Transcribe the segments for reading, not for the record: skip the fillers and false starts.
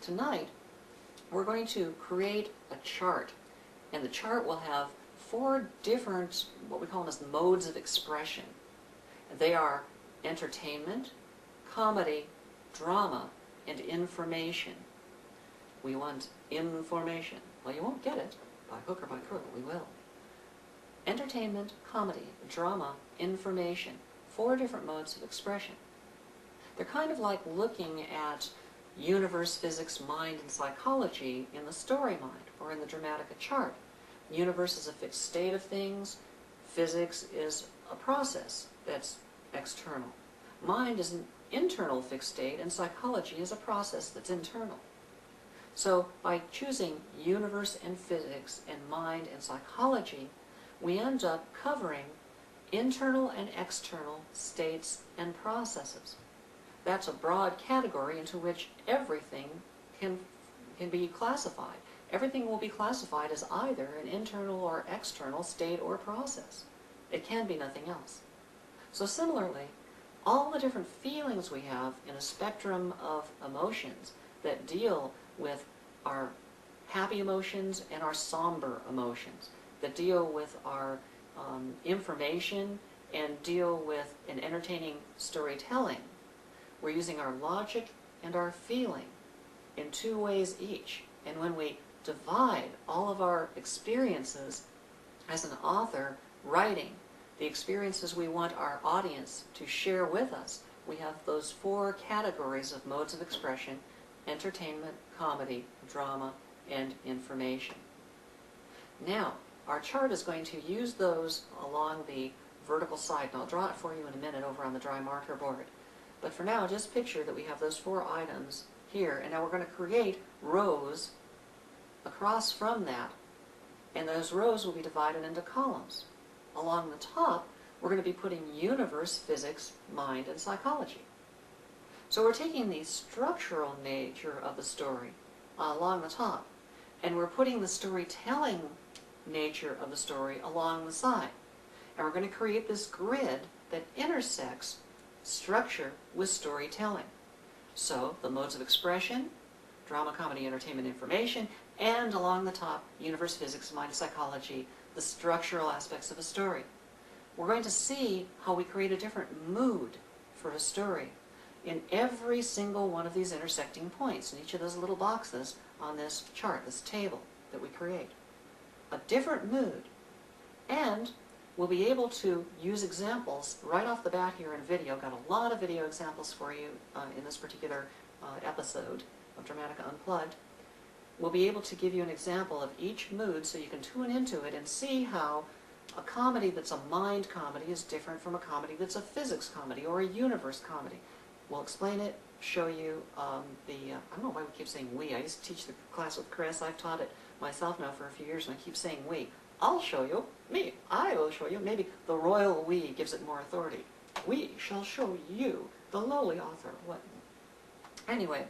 Tonight, we're going to create a chart, and the chart will have 4 different, what we call them as modes of expression. They are entertainment, comedy, drama, and information. We want information. Well, you won't get it by hook or by crook, we will. Entertainment, comedy, drama, information. 4 different modes of expression. They're kind of like looking at universe, physics, mind, and psychology in the story mind, or in the Dramatica chart. Universe is a fixed state of things. Physics is a process that's external. Mind is an internal fixed state, and psychology is a process that's internal. So by choosing universe and physics and mind and psychology, we end up covering internal and external states and processes. That's a broad category into which everything can be classified. Everything will be classified as either an internal or external state or process. It can be nothing else. So similarly, all the different feelings we have in a spectrum of emotions that deal with our happy emotions and our somber emotions, that deal with our information and deal with an entertaining storytelling. We're using our logic and our feeling in 2 ways each. And when we divide all of our experiences as an author writing, the experiences we want our audience to share with us, we have those 4 categories of modes of expression: entertainment, comedy, drama, and information. Now, our chart is going to use those along the vertical side, and I'll draw it for you in a minute over on the dry marker board. But for now, just picture that we have those 4 items here, and now we're going to create rows across from that, and those rows will be divided into columns. Along the top, we're going to be putting universe, physics, mind, and psychology. So we're taking the structural nature of the story along the top, and we're putting the storytelling nature of the story along the side. And we're going to create this grid that intersects structure with storytelling. So the modes of expression, drama, comedy, entertainment, information, and along the top, universe, physics, mind, psychology, the structural aspects of a story. We're going to see how we create a different mood for a story in every single one of these intersecting points, in each of those little boxes on this chart, this table that we create. A different mood, and we'll be able to use examples right off the bat here in video. Got a lot of video examples for you in this particular episode of Dramatica Unplugged. We'll be able to give you an example of each mood so you can tune into it and see how a comedy that's a mind comedy is different from a comedy that's a physics comedy or a universe comedy. We'll explain it, show you I don't know why we keep saying we. I used to teach the class with Chris. I've taught it myself now for a few years, and I keep saying we. I'll show you. Me. I will show you. Maybe the royal we gives it more authority. We shall show you, the lowly author. What? Anyway,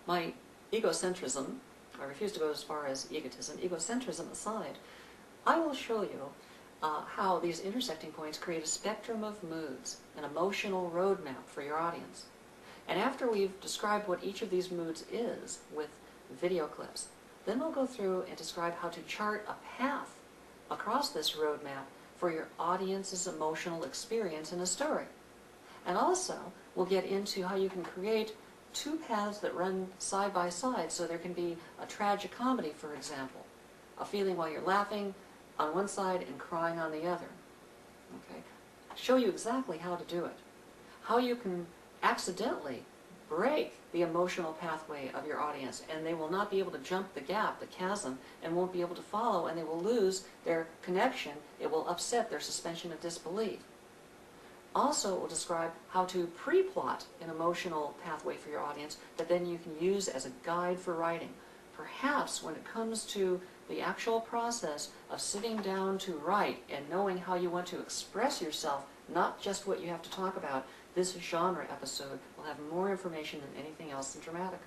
my egocentrism, I refuse to go as far as egotism, egocentrism aside, I will show you how these intersecting points create a spectrum of moods, an emotional roadmap for your audience. And after we've described what each of these moods is with video clips, then we'll go through and describe how to chart a path across this roadmap for your audience's emotional experience in a story. And also, we'll get into how you can create 2 paths that run side by side, so there can be a tragic comedy, for example, a feeling while you're laughing on one side and crying on the other. Okay? Show you exactly how to do it. How you can accidentally break the emotional pathway of your audience, and they will not be able to jump the gap, the chasm, and won't be able to follow, and they will lose their connection. It will upset their suspension of disbelief. Also, it will describe how to pre-plot an emotional pathway for your audience that then you can use as a guide for writing. Perhaps when it comes to the actual process of sitting down to write and knowing how you want to express yourself, not just what you have to talk about, this genre episode will have more information than anything else in Dramatica.